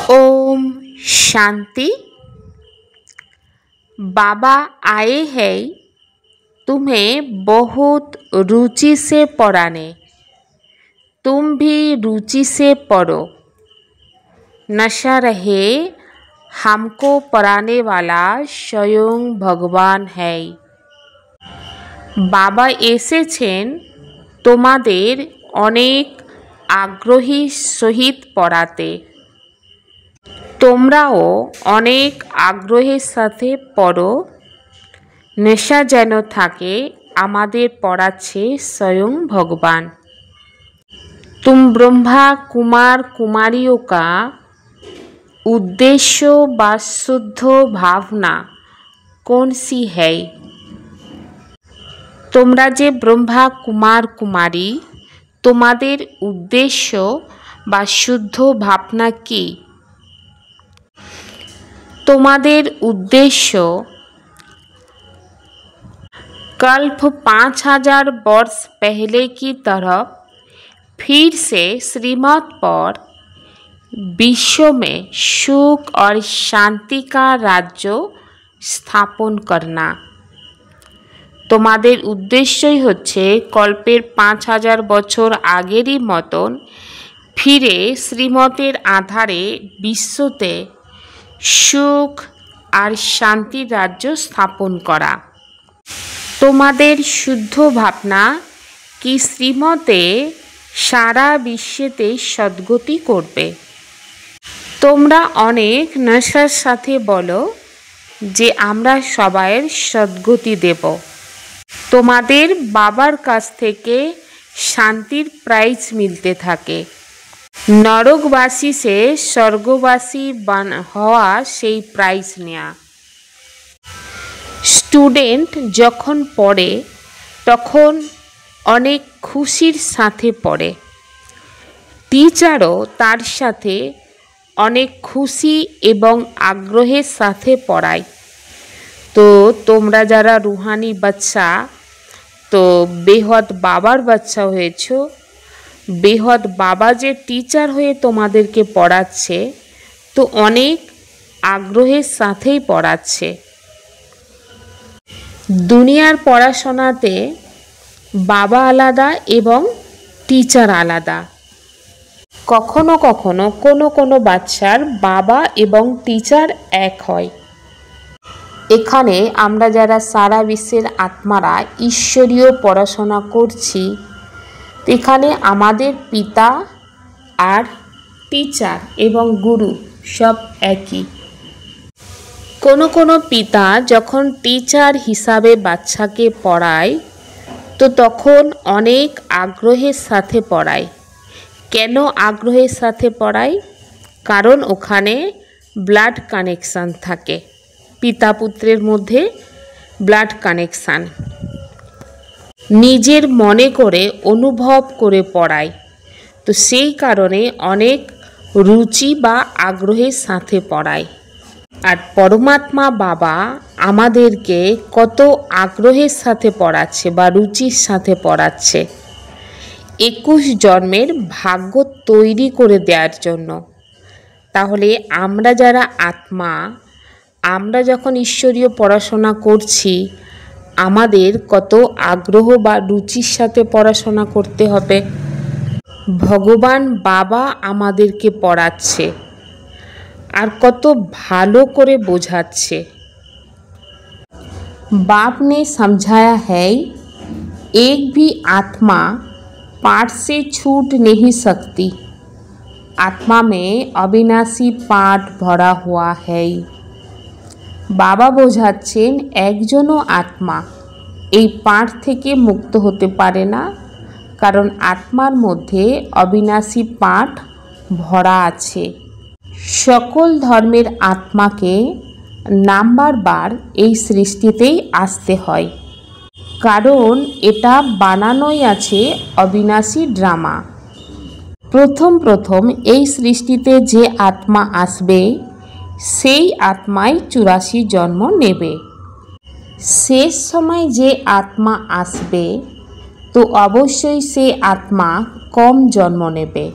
ओम शांति। बाबा आए हैं तुम्हें बहुत रुचि से पढ़ाने। तुम भी रुचि से पढ़ो। नशा रहे हमको पढ़ाने वाला स्वयं भगवान है। बाबा एसेছেন তোমাদের অনেক আগ্রহী সহিত পড়াতে। তোমরাও অনেক আগ্রহের সাথে পড়ো। নেশা যেন থাকে আমাদের পড়াচ্ছে स्वयं भगवान। तुम ब्रह्मा कुमार कुमारियों का उद्देश्य व शुद्ध भावना कौन सी है? তোমরা যে ব্রহ্মা কুমার কুমারী, তোমাদের উদ্দেশ্য বা শুদ্ধ ভাবনা কি? তোমাদের উদ্দেশ্য कल्प 5000 वर्ष पहले की तरह फिर से श्रीमत पर विश्व में सुख और शांति का राज्य स्थापन करना। তোমাদের উদ্দেশ্যই হচ্ছে কল্পের 5000 বছর আগেরই মতন ফিরে শ্রীমতের আধারে বিশ্বতে সুখ আর শান্তির রাজ্য স্থাপন করা। তোমাদের শুদ্ধ ভাবনা কি শ্রীমতে সারা বিশ্বেতে সদ্গতি করবে। তোমরা অনেক নেশার সাথে বলো যে আমরা সবাইয়ের সদ্গতি দেব। তোমাদের বাবার কাছ থেকে শান্তির প্রাইজ মিলতে থাকে। নরকবাসী সে স্বর্গবাসী হওয়া সেই প্রাইজ নেয়া। স্টুডেন্ট যখন পড়ে তখন অনেক খুশির সাথে পড়ে। টিচারও তার সাথে অনেক খুশি এবং আগ্রহের সাথে পড়ায়। তো তোমরা যারা রুহানি বাচ্চা, তো বেহদ বাবার বাচ্চা হয়েছ, বেহদ বাবা যে টিচার হয়ে তোমাদেরকে পড়াচ্ছে, তো অনেক আগ্রহের সাথেই পড়াচ্ছে। দুনিয়ার পড়াশোনাতে বাবা আলাদা এবং টিচার আলাদা। কখনো কখনো কোনো বাচ্চার বাবা এবং টিচার এক হয়। এখানে আমরা যারা সারা বিশ্বের আত্মারা ঈশ্বরীয় পড়াশোনা করছি, এখানে আমাদের পিতা আর টিচার এবং গুরু সব একই। কোনো পিতা যখন টিচার হিসাবে বাচ্চাকে পড়ায়, তো তখন অনেক আগ্রহের সাথে পড়ায়। কেন আগ্রহের সাথে পড়ায়? কারণ ওখানে ব্লাড কানেকশান থাকে, পিতা পুত্রের মধ্যে ব্লাড কানেকশান। নিজের মনে করে অনুভব করে পড়ায়, তো সেই কারণে অনেক রুচি বা আগ্রহের সাথে পড়ায়। আর পরমাত্মা বাবা আমাদেরকে কত আগ্রহের সাথে পড়াচ্ছে বা রুচির সাথে পড়াচ্ছে, 21 জন্মের ভাগ্য তৈরি করে দেওয়ার জন্য। তাহলে আমরা যারা আত্মা, আমরা যখন ঈশ্বরীয় পড়াশোনা করছি, আমাদের কত আগ্রহ বা রুচির সাথে পড়াশোনা করতে হবে। ভগবান বাবা আমাদেরকে পড়াচ্ছে আর কত ভালো করে বোঝাচ্ছে। बाप ने समझाया है एक भी आत्मा पाठ से छूट नहीं सकती। आत्मा में अविनाशी पाठ भरा हुआ है। बाबा বোঝাচ্ছেন একজনও আত্মা এই পাঠ থেকে মুক্ত হতে পারে না, কারণ আত্মার মধ্যে অবিনাশী পাঠ ভরা আছে। সকল ধর্মের আত্মাকে নাম্বারবার এই সৃষ্টিতেই আসতে হয়, কারণ এটা বানানোই আছে অবিনাশী ড্রামা। প্রথম এই সৃষ্টিতে যে আত্মা আসবে, সেই আত্মাই 84 জন্ম নেবে। শেষ সময় যে আত্মা আসবে, তো অবশ্যই সে আত্মা কম জন্ম নেবে।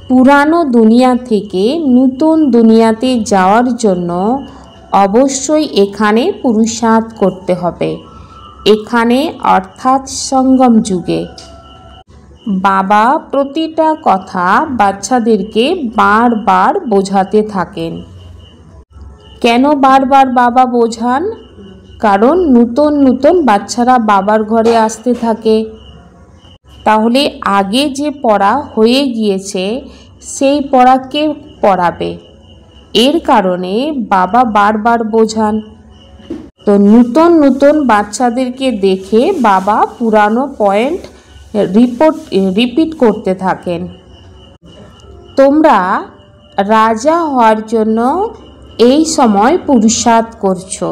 পুরানো দুনিয়া থেকে নতুন দুনিয়াতে যাওয়ার জন্য অবশ্যই এখানে পুরুষার্থ করতে হবে। এখানে অর্থাৎ সঙ্গম যুগে বাবা প্রতিটা কথা বাচ্চাদেরকে বারবার বোঝাতে থাকেন। কেন বারবার বাবা বোঝান? কারণ নতুন নতুন বাচ্চারা বাবার ঘরে আসতে থাকে। তাহলে আগে যে পড়া হয়ে গিয়েছে সেই পড়াকে পড়াবে, এর কারণে বাবা বারবার বোঝান। তো নতুন নতুন বাচ্চাদেরকে দেখে বাবা পুরানো পয়েন্ট রিপিট করতে থাকেন। তোমরা রাজা হওয়ার জন্য এই সময় পুরুষার্থ করছো।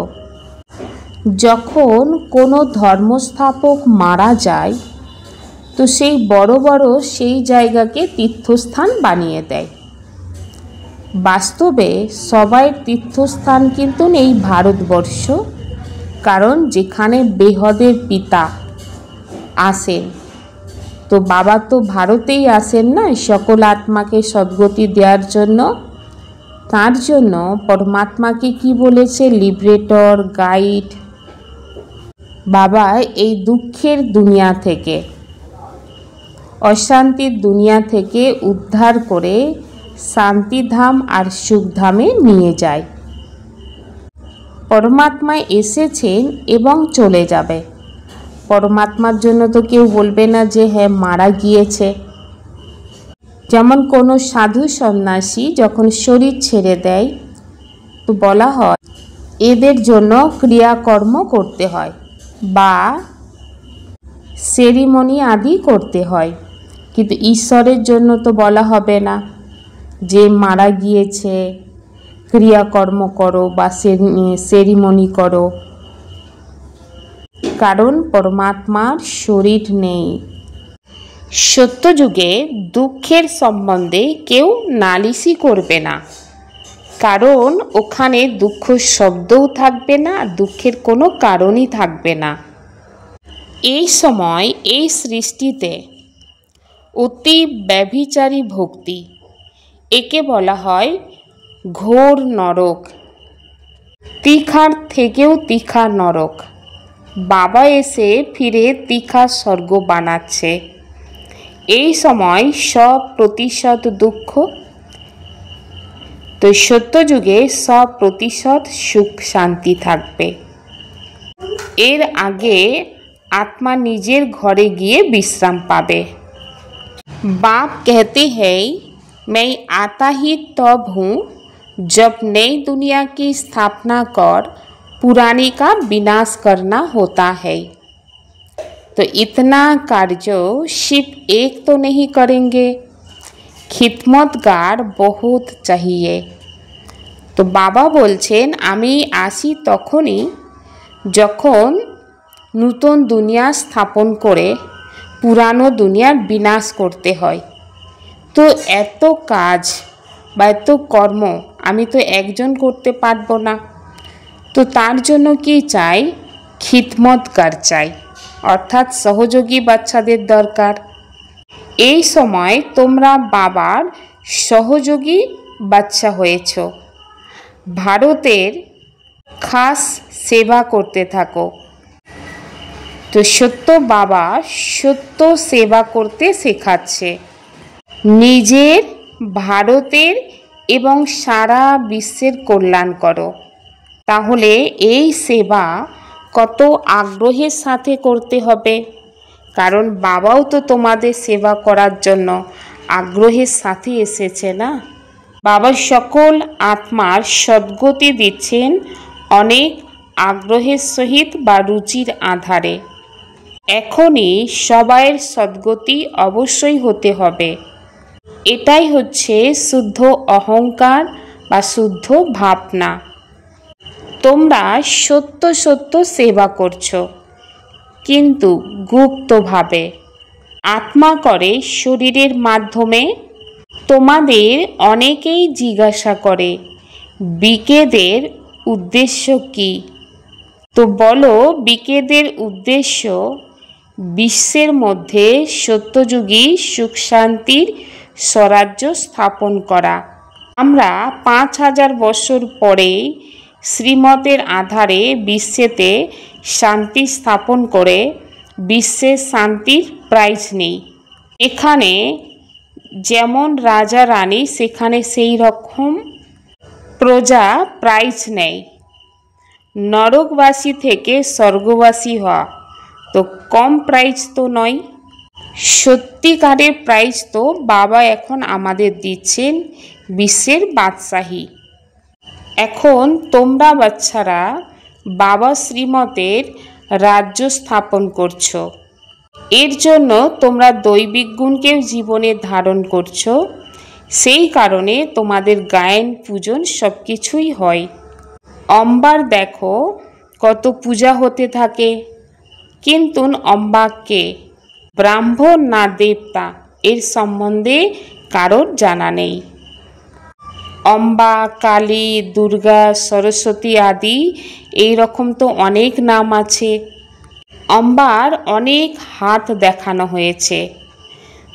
যখন কোনো ধর্মস্থাপক মারা যায় তো সেই বড় বড় সেই জায়গাকে তীর্থস্থান বানিয়ে দেয়। বাস্তবে সবাই তীর্থস্থান কিন্তু নেই ভারতবর্ষ, কারণ যেখানে বেহদের পিতা আসেন, তো বাবা তো ভারতেই আসেন না সকল আত্মাকে সদ্গতি দেওয়ার জন্য। তার জন্য পরমাত্মাকে কি বলেছে? Liberator, guide. বাবা এই দুঃখের দুনিয়া থেকে, অশান্তির দুনিয়া থেকে উদ্ধার করে শান্তিধাম আর সুখধামে নিয়ে যায়। পরমাত্মা এসেছেন এবং চলে যাবে। পরমাত্মার জন্য তো কেউ বলবে না যে হ্যাঁ মারা গিয়েছে। যেমন কোনো সাধু সন্ন্যাসী যখন শরীর ছেড়ে দেয় তো বলা হয় এদের জন্য ক্রিয়াকর্ম করতে হয় বা সেরিমনি আদি করতে হয়, কিন্তু ঈশ্বরের জন্য তো বলা হবে না যে মারা গিয়েছে ক্রিয়াকর্ম করো বা সেরিমনি করো, কারণ পরমাত্মার শরীর নেই। সত্যযুগে দুঃখের সম্বন্ধে কেউ নালিশই করবে না, কারণ ওখানে দুঃখ শব্দও থাকবে না, দুঃখের কোনো কারণই থাকবে না। এই সময় এই সৃষ্টিতে অতি ব্যভিচারী ভক্তি, একে বলা হয় ঘোর নরক, তীখার থেকেও তীখা নরক। বাবা এসে ফিরে তীখা স্বর্গ বানাচ্ছে। এই সময় সব প্রতিশত দুঃখ, তো সত্যযুগে সব প্রতিশত সুখ শান্তি থাকবে। এর আগে आत्मा निजेर घरे गिए विश्राम पावे। बाप कहते हैं मैं आता ही तब हूँ जब नई दुनिया की स्थापना कर पुरानी का विनाश करना होता है। तो इतना कार्य सिर्फ एक तो नहीं करेंगे, खिदमतगार बहुत चाहिए। तो बाबा बोलছেন आमी आसि तखनी जखन नूतन दुनिया स्थापन करे पुरानो दुनियार विनाश करते हैं। तो एत काज बा एत कर्म आमी तो एकजन करते पारबो ना, तो तार जोन्नो कि चाই खिदमतगार चाই, अर्थात सहयोगी बाच्चादेर दरकार। এই সময় তোমরা বাবার সহযোগী বাচ্চা হয়েছো। ভারতের খাস সেবা করতে থাকো। তো সত্য বাবা সত্য সেবা করতে শেখাচ্ছে, নিজের, ভারতের এবং সারা বিশ্বের কল্যাণ করো। তাহলে এই সেবা কত আগ্রহের সাথে করতে হবে, কারণ বাবাও তো তোমাদের সেবা করার জন্য আগ্রহের সাথে এসেছে না। বাবা সকল আত্মার সদ্গতি দিচ্ছেন অনেক আগ্রহের সহিত বা রুচির আধারে। এখনই সবাইয়ের সদ্গতি অবশ্যই হতে হবে। এটাই হচ্ছে শুদ্ধ অহংকার বা শুদ্ধ ভাবনা। তোমরা সত্য সত্য সেবা করছো, কিন্তু গুপ্তভাবে। আত্মা করে শরীরের মাধ্যমে। তোমাদের অনেকেই জিজ্ঞাসা করে বিকেদের উদ্দেশ্য কি? তো বলো বিকেদের উদ্দেশ্য বিশ্বের মধ্যে সত্যযুগী সুখ শান্তির স্বরাজ্য স্থাপন করা। আমরা 5000 বছর পরে শ্রীমতের আধারে বিশ্বেতে শান্তি স্থাপন করে বিশ্বের শান্তির প্রাইজ নেই। এখানে যেমন রাজা রানী, সেখানে সেই রকম প্রজা প্রাইজ নেয়। নরকবাসী থেকে স্বর্গবাসী হওয়া তো কম প্রাইজ তো নয়। সত্যিকারের প্রাইজ তো বাবা এখন আমাদের দিচ্ছেন বিশ্বের বাদশাহী। এখন তোমরা বাচ্চারা বাবা শ্রীমতের রাজ্য স্থাপন করছো। এর জন্য তোমরা দৈবিক গুণকেও জীবনে ধারণ করছো। সেই কারণে তোমাদের গায়ন পূজন সব কিছুই হয়। অম্বার দেখো কত পূজা হতে থাকে, কিন্তু অম্বাকে ব্রাহ্মণ না দেবতা এর সম্বন্ধে কারোর জানা নেই। অম্বা, কালী, দুর্গা, সরস্বতী আদি এই রকম তো অনেক নাম আছে। অম্বার অনেক হাত দেখানো হয়েছে,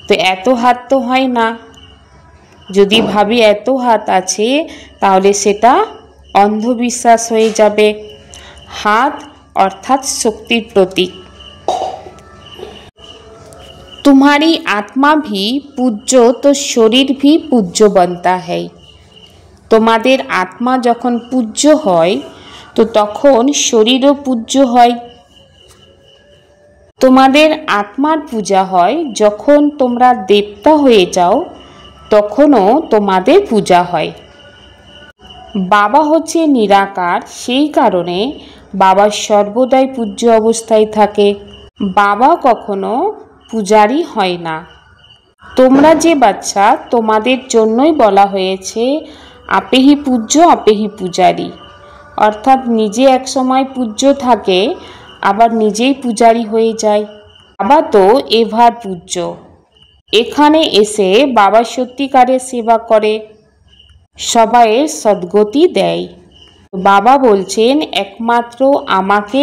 তো এত হাত তো হয় না। যদি ভাবি এত হাত আছে তাহলে সেটা অন্ধবিশ্বাস হয়ে যাবে। हाथ अर्थात शक्ति प्रतीक। तुम्हारी आत्मा भी पूज्य तो शरीर भी पूज्य बनता है। তোমাদের आत्मा যখন পূজ্য হয় তো তখন শরীরও পূজ্য হয়। তোমাদের আত্মার পূজা হয় যখন তোমরা দেবতা হয়ে যাও, তখনও তোমাদের পূজা হয়। বাবা হচ্ছে নিরাকার, সেই কারণে বাবা সর্বদাই পূজ্য অবস্থায় থাকে। বাবা কখনো পূজারী হয় না। তোমরা যে বাচ্চা, তোমাদের জন্যই বলা হয়েছে আপে হি পূজ্য আপে হি পূজারী, অর্থাৎ নিজে এক সময় পূজ্য থাকে আবার নিজেই পূজারী হয়ে যায়। বাবা তো এভার পূজ্য। এখানে এসে বাবা সত্যিকারের সেবা করে, সবাইয়ের সদ্গতি দেয়। বাবা বলছেন একমাত্র আমাকে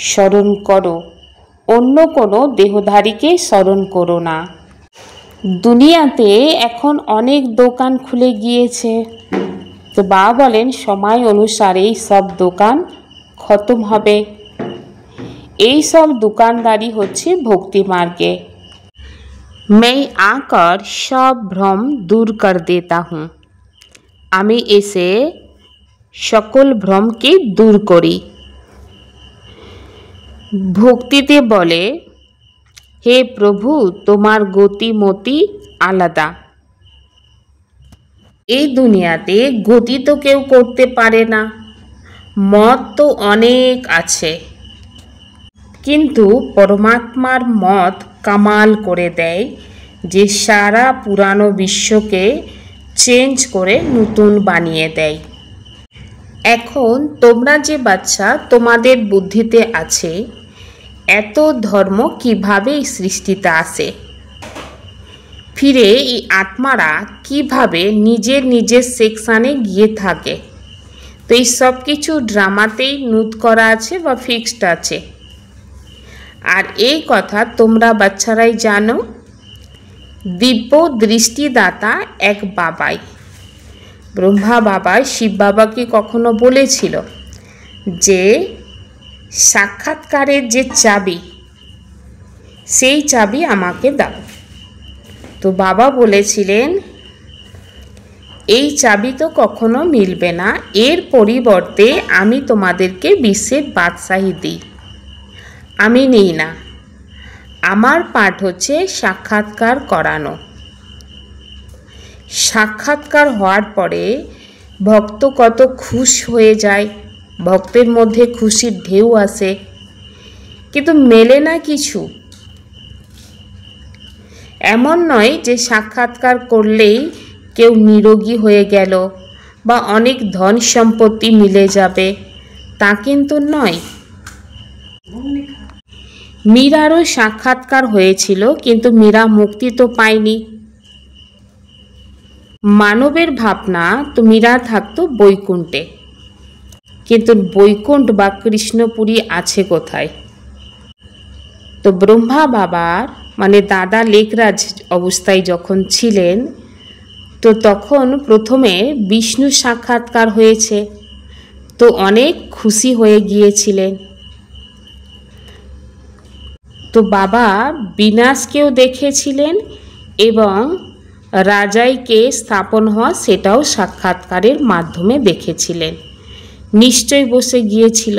স্মরণ করো, অন্য কোনো দেহধারীকে স্মরণ করো না। দুনিয়াতে এখন অনেক দোকান খুলে গিয়েছে, তো বাবা বলেন সময় অনুসারেই সব দোকান খতম হবে। এই সব দোকানদারি হচ্ছে ভক্তি মার্গে। मैं आकर सब भ्रम दूर कर देता हूँ। আমি এসে সকল ভ্রমকে দূর করি। ভক্তিতে বলে হে প্রভু, তোমার গতিমতি আলাদা। এই দুনিয়াতে গতি তো কেউ করতে পারে না, মত তো অনেক আছে, কিন্তু পরমাত্মার মত কামাল করে দেয় যে সারা পুরানো বিশ্বকে চেঞ্জ করে নতুন বানিয়ে দেয়। এখন তোমরা যে বাচ্চা, তোমাদের বুদ্ধিতে আছে এত ধর্ম কিভাবে এই সৃষ্টিতে আসে, ফিরে এই আত্মারা কিভাবে নিজের নিজের সেকশানে গিয়ে থাকে। তো এই সব কিছু ড্রামাতেই নোট করা আছে বা ফিক্সড আছে। আর এই কথা তোমরা বাচ্চারাই জানো। দিব্য দৃষ্টিদাতা এক বাবাই, ব্রহ্মা বাবা শিব বাবাকে কখনো বলেছিল যে সাক্ষাৎকারের যে চাবি, সেই চাবি আমাকে দাও। তো বাবা বলেছিলেন এই চাবি তো কখনো মিলবে না, এর পরিবর্তে আমি তোমাদেরকে বিশ্বের বাদশাহী দিই। আমি নিই না, আমার পাঠ হচ্ছে সাক্ষাৎকার করানো। সাক্ষাৎকার হওয়ার পরে ভক্ত কত খুশ হয়ে যায়, ভক্তের মধ্যে খুশির ঢেউ আসে, কিন্তু মেলে না কিছু। এমন নয় যে সাক্ষাৎকার করলেই কেউ নিরোগী হয়ে গেল বা অনেক ধন সম্পত্তি মিলে যাবে, তা কিন্তু নয়। মীরারও সাক্ষাৎকার হয়েছিল, কিন্তু মীরা মুক্তি তো পায়নি। মানবের ভাবনা তো মীরা থাকতো বৈকুণ্ঠে, কিন্তু বৈকুণ্ঠ বা কৃষ্ণপুরী আছে কোথায়? তো ব্রহ্মা বাবার মানে দাদা লেকরাজ অবস্থায় যখন ছিলেন, তো তখন প্রথমে বিষ্ণু সাক্ষাৎকার হয়েছে, তো অনেক খুশি হয়ে গিয়েছিলেন। তো বাবা বিনাশকেও দেখেছিলেন এবং রাজাইকে স্থাপন হওয়া সেটাও সাক্ষাৎকারের মাধ্যমে দেখেছিলেন। নিশ্চয় বসে গিয়েছিল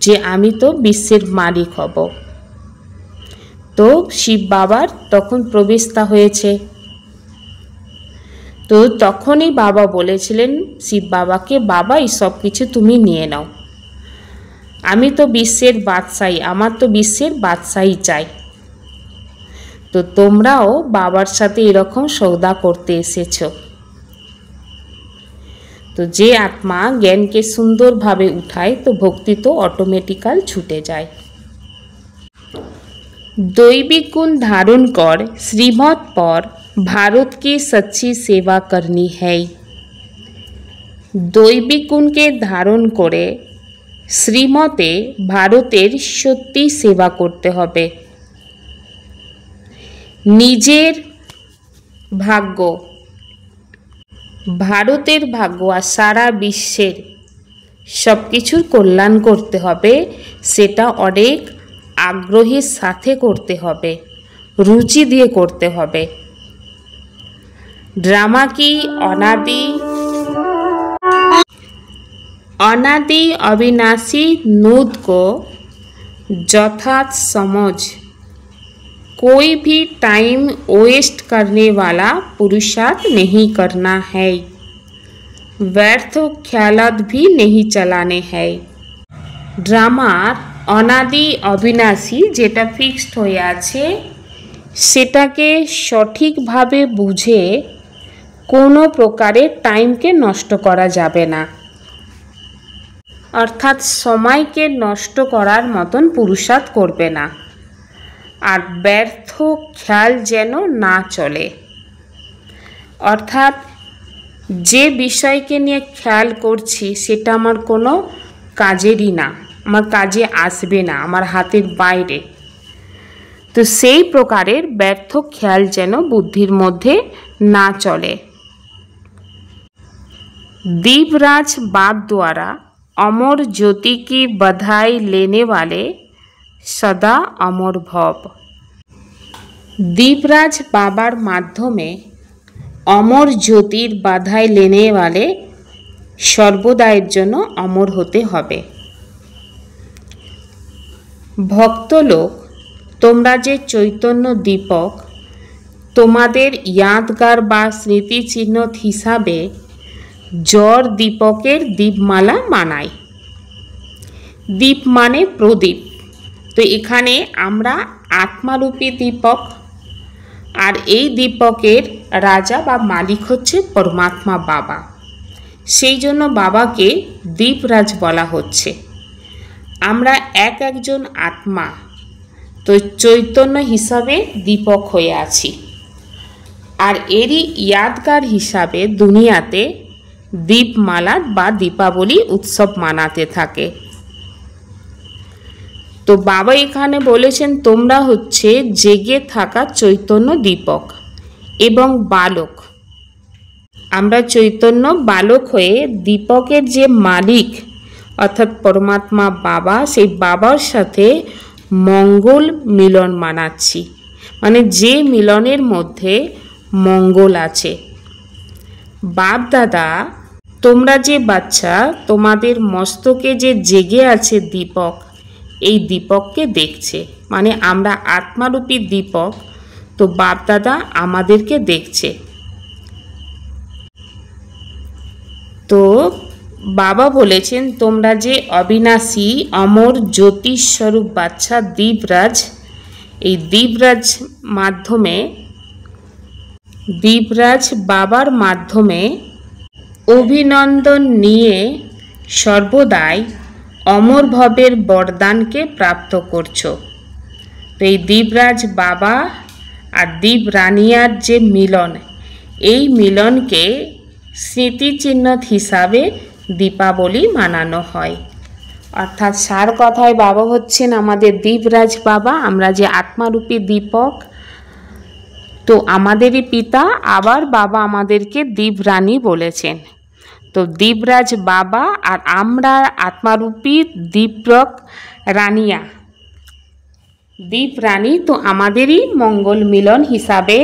যে আমি তো বিশ্বের মালিক হব। তো শিব বাবার তখন প্রবেশতা হয়েছে। তো তখনই বাবা বলেছিলেন শিব বাবাকে, বাবা এই সব কিছু তুমি নিয়ে নাও, আমি তো বিশ্বের বাদশাহী, আমার তো বিশ্বের বাদশাহী চাই। তো তোমরাও বাবার সাথে এরকম সৌদা করতে এসেছো। তো যে আত্মা জ্ঞানকে সুন্দরভাবে উঠায়, তো ভক্তি তো অটোমেটিক্যাল ছুটে যায়। दैविक गुण धारण कर श्रीमत पर भारत की सच्ची सेवा करनी है। दैविक गुण के धारण करे श्रीमते भारतेर सत्यि सेवा करते हबे। निजेर भाग्य, भारतेर भाग्य और सारा विश्वेर सबकिछुर कल्याण करते हबे, सेटा अनेक आग्रहेर साथे करते हबे, रुचि दिए करते हबे। ड्रामा की अनादि अविनाशी नूत को यथार्थ समझ कोई भी टाइम वेस्ट करने वाला पुरुषार्थ नहीं करना है, व्यर्थ ख्यालात भी नहीं चलाने हैं। ड्रामार अनादि अविनाशी जेटा फिक्सड হয়ে আছে সেটাকে সঠিকভাবে বুঝে কোনো প্রকারের টাইমকে নষ্ট করা যাবে না, অর্থাৎ সময়কে নষ্ট করার মতন পুরুষার্থ করবে না, আর ব্যর্থ খেয়াল যেন না চলে। অর্থাৎ যে বিষয়কে নিয়ে খেয়াল করছি সেটা আমার কোনো কাজেরই না, আমার কাজে আসবে না, আমার হাতের বাইরে। তো সেই প্রকারের ব্যর্থ খেয়াল যেন বুদ্ধির মধ্যে না চলে। दीपराज बाप द्वारा अमर ज्योति की बधाई लेने वाले सदा अमर भव। दीपराज बाबार माध्यमे अमर ज्योतिर बधाई लेने वाले सर्वदायेर जन्य अमर होते हबे। भक्त लोक तोमरा जे चैतन्य दीपक तोमादेर यादगार बा स्मृतिचिन्ह हिसाबे जड़ दीपकेर दीपमाला मानाय। दीप माने प्रदीप, तो एखाने आमरा आत्मारूपी दीपक और ये दीपकेर राजा बा मालिक होच्छे परमात्मा बाबा, सेई जोन्नो बाबाके दीपराज बला होच्छे। आमरा एक एकजन आत्मा, तो चैतन्य हिसाबे दीपक हये आछि और एरी यादगार हिसाबे दुनियाते दीपमाला बा दीपावली उत्सव मानाते थाके। तो बाबा एखाने बोलेछेन तोमरा होच्छे जेगे थाका चैतन्य दीपक एवं बालक। आमरा चैतन्य बालक हये दीपकेर जे मालिक अर्थात परमात्मा बाबा, सेई बाबार साथे मंगल मिलन मानाচ্ছি, माने जे मिलनेर मध्य मंगल आछे। बाप दादा तोमरा जे बाच्चा तोमादेर मस्तके जे जेगे आछे दीपक, এই দীপককে দেখছে, মানে আমরা আত্মারূপী দীপক, তো বাপ দাদা আমাদেরকে দেখছে। তো বাবা বলেছেন তোমরা যে অবিনাশী অমর জ্যোতিস্বরূপ বাচ্চা দীপরাজ, এই দীপরাজ মাধ্যমে দীপরাজ বাবার মাধ্যমে অভিনন্দন নিয়ে সর্বদাই अमर भवेर बरदान के प्राप्त करछो। तो ये दीपराज बाबा और दीप रानियार जे मिलन, এই মিলনকে স্মৃতিচিহ্ন হিসাবে দীপাবলি মানানো হয়। অর্থাৎ সার কথায় বাবা হচ্ছেন আমাদের দীপরাজ বাবা। আমরা যে আত্মারূপী দীপক তো আমাদেরই পিতা আবার বাবা আমাদেরকে দীপরানী বলেছেন। তো দীপরাজ বাবা আর আমরা আত্মারূপী দীপক রানিয়া, দীপরানী। তো আমাদেরই মঙ্গল মিলন হিসাবে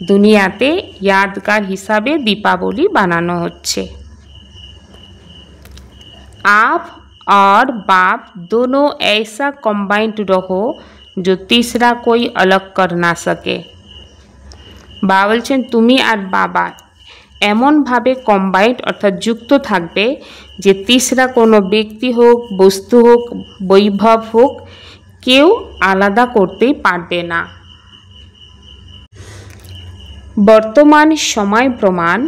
দুনিয়াতে यादगार হিসাবে दीपावली বানানো হচ্ছে। आप और बाप दोनों ऐसा कंबाइंड रहो जो तीसरा कोई अलग कर ना सके। বাবা বলছেন তুমি আর বাবা এমনভাবে কম্বাইন্ড অর্থাৎ যুক্ত থাকবে যে তিসরা কোনো ব্যক্তি হোক, বস্তু হোক, বৈভব হোক, কেউ আলাদা করতেই পারবে না। বর্তমান সময় প্রমাণ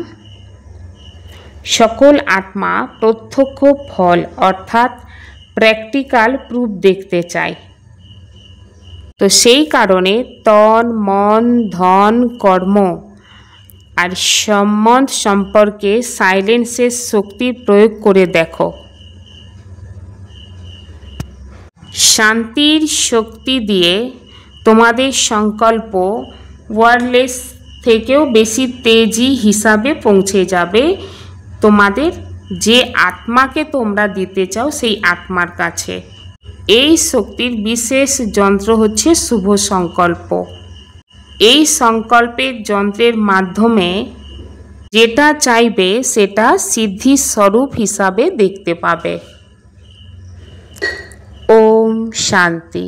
সকল আত্মা প্রত্যক্ষ ফল অর্থাৎ প্র্যাকটিক্যাল প্রুফ দেখতে চায়। তো সেই কারণে তন, মন, ধন, কর্ম আর সম্বন্ধ সম্পর্কে সাইলেন্সের শক্তি প্রয়োগ করে দেখো। শান্তির শক্তি দিয়ে তোমাদের সংকল্প ওয়ারলেস থেকেও বেশি তেজি হিসাবে পৌঁছে যাবে তোমাদের যে আত্মাকে তোমরা দিতে চাও সেই আত্মার কাছে। এই শক্তির বিশেষ যন্ত্র হচ্ছে শুভ সংকল্প। এই সংকল্পের যন্ত্রের মাধ্যমে যেটা চাইবে সেটা সিদ্ধি স্বরূপ হিসাবে দেখতে পাবে। ওম শান্তি।